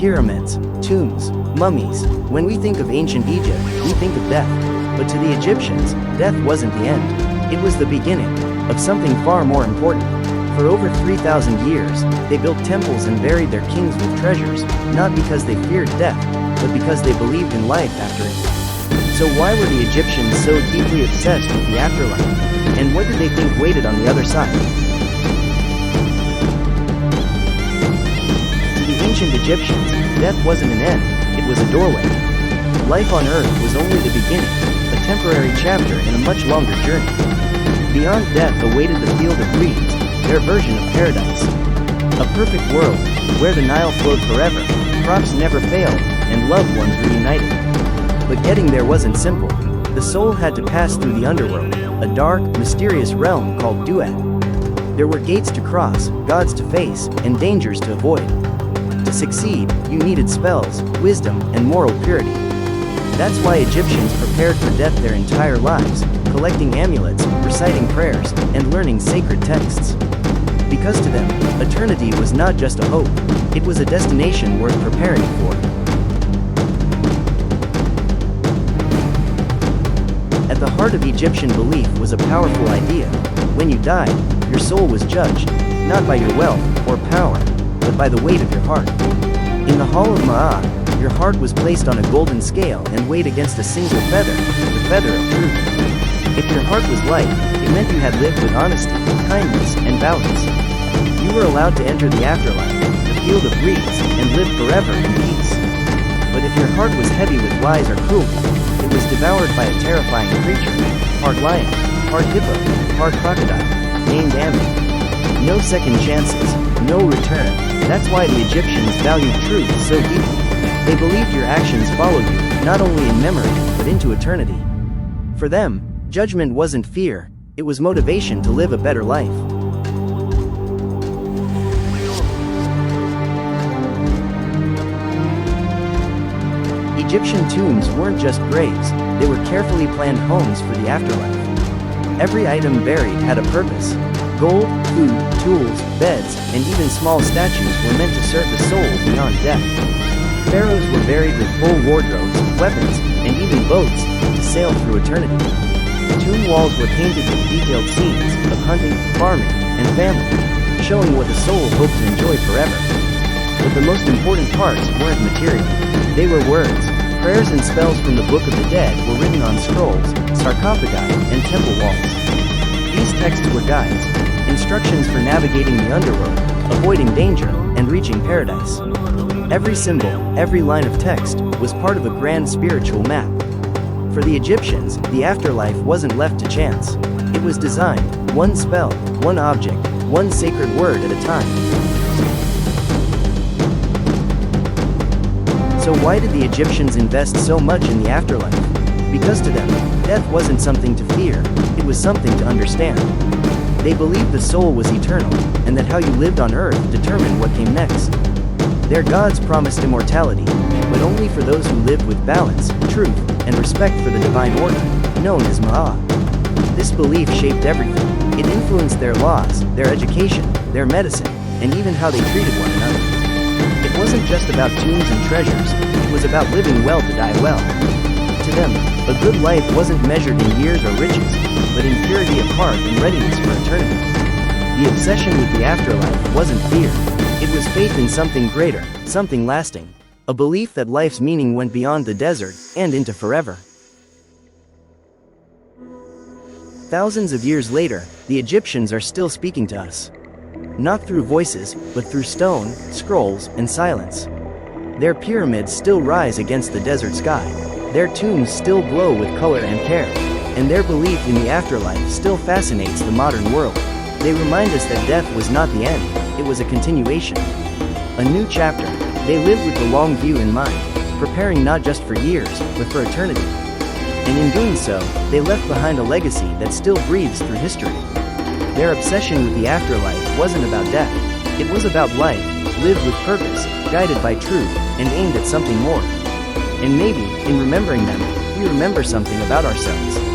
pyramids, tombs, mummies. When we think of ancient Egypt, we think of death. But to the Egyptians, death wasn't the end. It was the beginning of something far more important. For over 3,000 years, they built temples and buried their kings with treasures, not because they feared death, but because they believed in life after it. So why were the Egyptians so deeply obsessed with the afterlife? And what did they think waited on the other side? To the ancient Egyptians, death wasn't an end, it was a doorway. Life on Earth was only the beginning, a temporary chapter in a much longer journey. Beyond death awaited the field of reeds, their version of paradise. A perfect world, where the Nile flowed forever, crops never failed, and loved ones reunited. But getting there wasn't simple. The soul had to pass through the underworld, a dark, mysterious realm called Duat. There were gates to cross, gods to face, and dangers to avoid. To succeed, you needed spells, wisdom, and moral purity. That's why Egyptians prepared for death their entire lives, collecting amulets, reciting prayers, and learning sacred texts. Because to them, eternity was not just a hope, it was a destination worth preparing for. At the heart of Egyptian belief was a powerful idea. When you died, your soul was judged, not by your wealth or power, but by the weight of your heart. In the Hall of Ma'at, your heart was placed on a golden scale and weighed against a single feather, the feather of truth. If your heart was light, it meant you had lived with honesty, kindness, and balance. You were allowed to enter the afterlife, the field of reeds, and live forever in peace. But if your heart was heavy with lies or cruelty, it was devoured by a terrifying creature, part lion, part hippo, part crocodile, named Ammon. No second chances, no return. That's why the Egyptians valued truth so deeply. They believed your actions followed you, not only in memory, but into eternity. For them, judgment wasn't fear, it was motivation to live a better life. Egyptian tombs weren't just graves, they were carefully planned homes for the afterlife. Every item buried had a purpose. Gold, food, tools, beds, and even small statues were meant to serve the soul beyond death. Pharaohs were buried with full wardrobes, weapons, and even boats to sail through eternity. Tomb walls were painted with detailed scenes of hunting, farming, and family, showing what the soul hoped to enjoy forever. But the most important parts weren't material. They were words. Prayers and spells from the Book of the Dead were written on scrolls, sarcophagi, and temple walls. These texts were guides, instructions for navigating the underworld, avoiding danger, and reaching paradise. Every symbol, every line of text, was part of a grand spiritual map. For the Egyptians, the afterlife wasn't left to chance. It was designed, one spell, one object, one sacred word at a time. So why did the Egyptians invest so much in the afterlife? Because to them, death wasn't something to fear, it was something to understand. They believed the soul was eternal, and that how you lived on earth determined what came next. Their gods promised immortality, but only for those who lived with balance, truth, and respect for the divine order, known as Ma'at. This belief shaped everything. It influenced their laws, their education, their medicine, and even how they treated one another. It wasn't just about tombs and treasures, it was about living well to die well. To them, a good life wasn't measured in years or riches, but in purity of heart and readiness for eternity. The obsession with the afterlife wasn't fear, it was faith in something greater, something lasting. A belief that life's meaning went beyond the desert and into forever. Thousands of years later, the Egyptians are still speaking to us. Not through voices, but through stone, scrolls, and silence. Their pyramids still rise against the desert sky. Their tombs still glow with color and care. And their belief in the afterlife still fascinates the modern world. They remind us that death was not the end, it was a continuation. A new chapter. They lived with the long view in mind, preparing not just for years, but for eternity. And in doing so, they left behind a legacy that still breathes through history. Their obsession with the afterlife wasn't about death. It was about life, lived with purpose, guided by truth, and aimed at something more. And maybe, in remembering them, we remember something about ourselves.